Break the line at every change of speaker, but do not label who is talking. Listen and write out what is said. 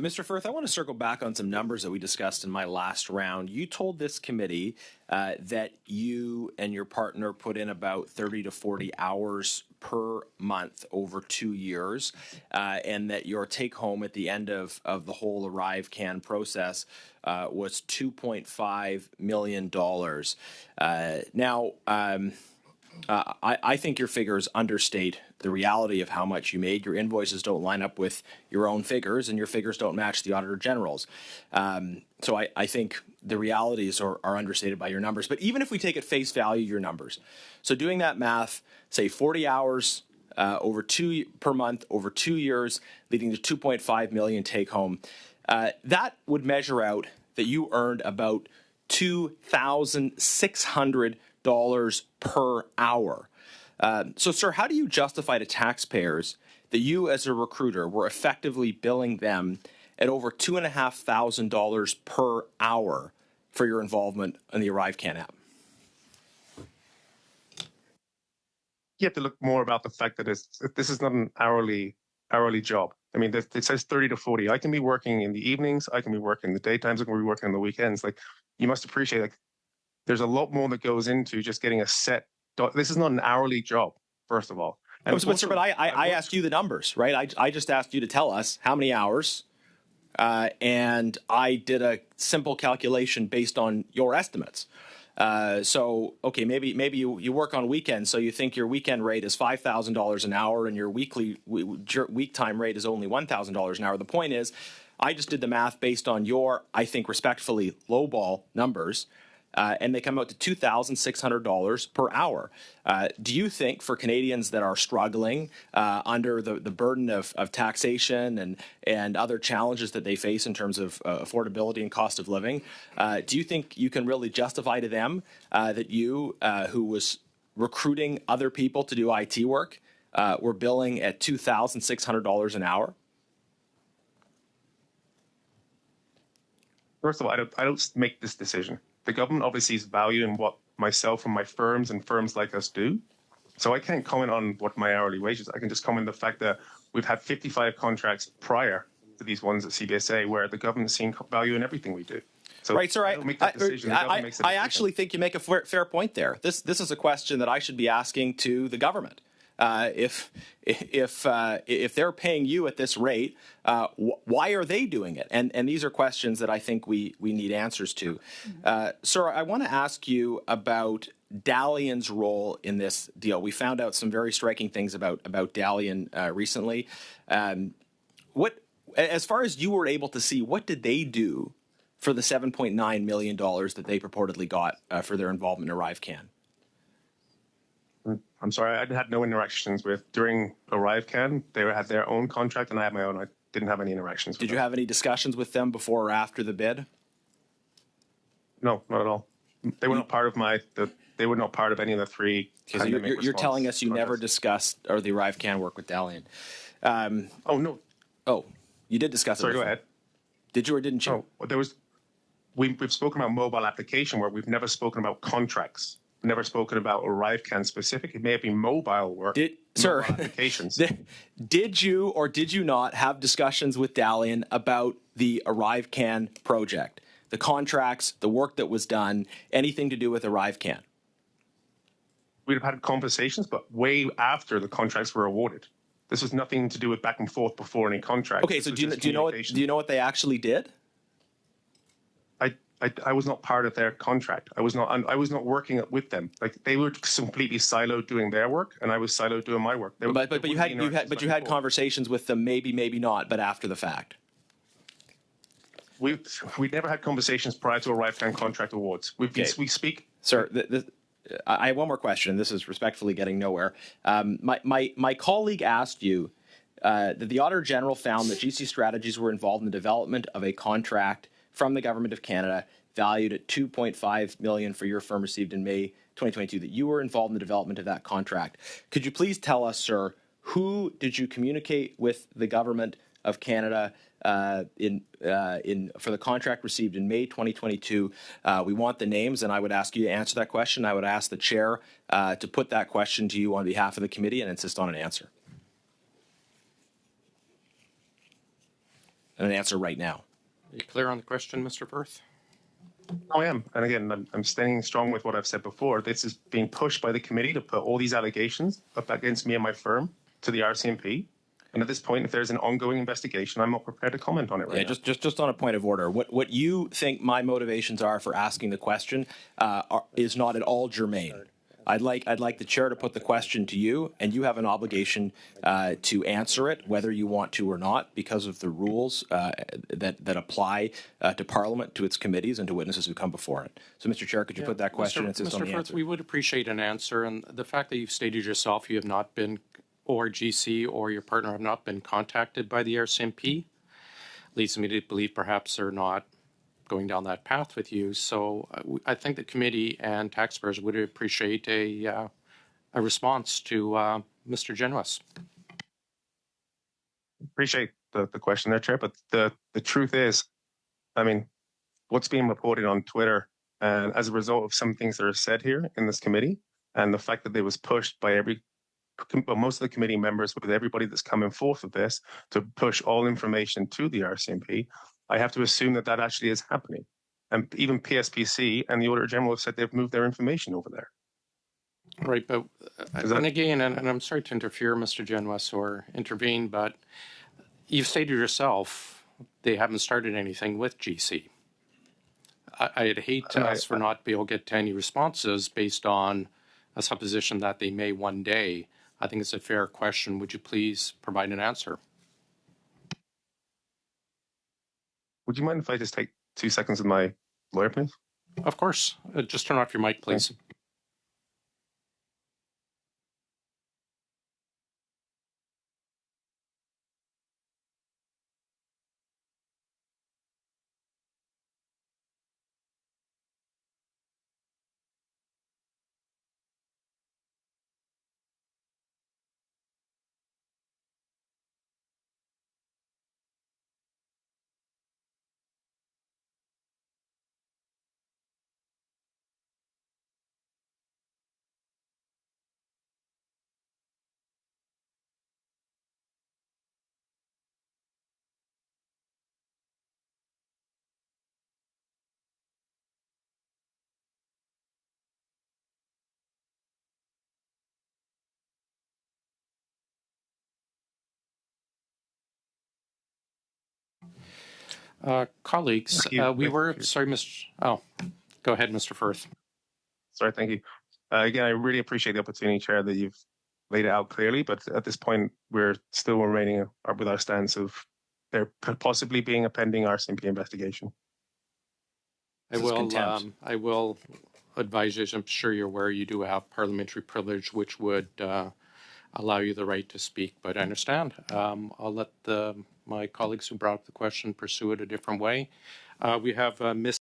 Mr. Firth, I want to circle back on some numbers that we discussed in my last round. You told this committee that you and your partner put in about 30 to 40 hours per month over 2 years, and that your take home at the end of the whole ArriveCan process was $2.5 million. I think your figures understate the reality of how much you made. Your invoices don't line up with your own figures, and your figures don't match the Auditor General's. So I think the realities are understated by your numbers. But even if we take at face value your numbers, so doing that math, say 40 hours per month over 2 years, leading to 2.5 million take home, that would measure out that you earned about $2,600 per hour. So, sir, how do you justify to taxpayers that you, as a recruiter, were effectively billing them at over $2,500 per hour for your involvement in the ArriveCan app?
You have to look more about the fact that this is not an hourly job. I mean, it says 30 to 40. I can be working in the evenings. I can be working in the daytimes. I can be working on the weekends. Like, you must appreciate, like, there's a lot more that goes into just getting a set. This is not an hourly job, first of all.
And but I asked you the numbers, right? I just asked you to tell us how many hours, and I did a simple calculation based on your estimates. So, okay, maybe you work on weekends, so you think your weekend rate is $5,000 an hour, and your week time rate is only $1,000 an hour. The point is, I just did the math based on your, I think, respectfully lowball numbers. And they come out to $2,600 per hour. Do you think for Canadians that are struggling under the burden of taxation and other challenges that they face in terms of affordability and cost of living, do you think you can really justify to them that you, who was recruiting other people to do IT work, were billing at $2,600 an hour?
First of all, I don't make this decision. The government obviously is valuing what myself and my firms and firms like us do. So I can't comment on what my hourly wage is. I can just comment on the fact that we've had 55 contracts prior to these ones at CBSA where the government's seen value in everything we do. So
right, sir.
I don't make that decision.
I actually think you make a fair point there. This is a question that I should be asking to the government. If they're paying you at this rate, why are they doing it? And these are questions that I think we need answers to. Sir, I want to ask you about Dalian's role in this deal. We found out some very striking things about Dalian recently. As far as you were able to see, what did they do for the $7.9 million that they purportedly got for their involvement in ArriveCan?
I'm sorry, I had no interactions during ArriveCan. They had their own contract, and I had my own. I didn't have any interactions with them.
Did you have any discussions with them before or after the bid?
No, not at all. They were not part of they were not part of any of the three.
You're telling us you never discussed or the ArriveCan work with Dalian.
Oh, no.
Oh, you did discuss it.
Sorry, go ahead.
Did you or didn't you?
Oh, we've spoken about mobile application work. We've never spoken about contracts. Never spoken about ArriveCan specific. It may have been mobile work.
Sir,
applications.
Did you or did you not have discussions with Dalian about the ArriveCan project, the contracts, the work that was done, anything to do with ArriveCan?
We'd have had conversations, but way after the contracts were awarded. This was nothing to do with back and forth before any contract.
Okay, so do you know what they actually did?
I was not part of their contract. I was not working with them. Like, they were completely siloed doing their work, and I was siloed doing my work.
But you had conversations with them, maybe not, but after the fact.
We never had conversations prior to ArriveCan contract awards. We speak.
Sir, I have one more question. This is respectfully getting nowhere. My colleague asked you that the Auditor General found that GC Strategies were involved in the development of a contract from the Government of Canada valued at $2.5 million for your firm received in May 2022, that you were involved in the development of that contract. Could you please tell us, sir, who did you communicate with the Government of Canada for the contract received in May 2022? We want the names, and I would ask you to answer that question. I would ask the chair to put that question to you on behalf of the committee and insist on an answer. an answer right now.
Are you clear on the question, Mr. Firth?
I am. And again, I'm standing strong with what I've said before. This is being pushed by the committee to put all these allegations up against me and my firm to the RCMP. And at this point, if there's an ongoing investigation, I'm not prepared to comment on it right now.
Just on a point of order, what you think my motivations are for asking the question is not at all germane. I'd like the chair to put the question to you, and you have an obligation to answer it, whether you want to or not, because of the rules that apply to Parliament, to its committees, and to witnesses who come before it. So, Mr. Chair, could you put that question and insist on the
Mr. Firth,
answer?
we would appreciate an answer, and the fact that you've stated yourself you have not been, or GC or your partner have not been contacted by the RCMP, leads me to believe perhaps they're not going down that path with you. So I think the committee and taxpayers would appreciate a response to Mr. Genuis.
Appreciate the question there, Chair, but the truth is, I mean, what's being reported on Twitter, and as a result of some things that are said here in this committee, and the fact that it was pushed by most of the committee members, with everybody that's coming forth of this, to push all information to the RCMP, I have to assume that that actually is happening. And even PSPC and the Auditor General have said they've moved their information over there.
Right, but and again, and I'm sorry to interfere, Mr. Genuis, or intervene, but you've stated yourself they haven't started anything with GC. I'd hate us for not be able to get any responses based on a supposition that they may one day. I think it's a fair question. Would you please provide an answer?
Would you mind if I just take 2 seconds with my lawyer, please?
Of course. Just turn off your mic, please. Colleagues, we were, sorry, Mr. Oh, go ahead, Mr. Firth.
Sorry, thank you. Again, I really appreciate the opportunity, Chair, that you've laid it out clearly, but at this point, we're still remaining with our stance of there possibly being a pending RCMP investigation.
I will advise you, as I'm sure you're aware, you do have parliamentary privilege, which would allow you the right to speak, but I understand. I'll let my colleagues who brought up the question pursue it a different way. We have Ms.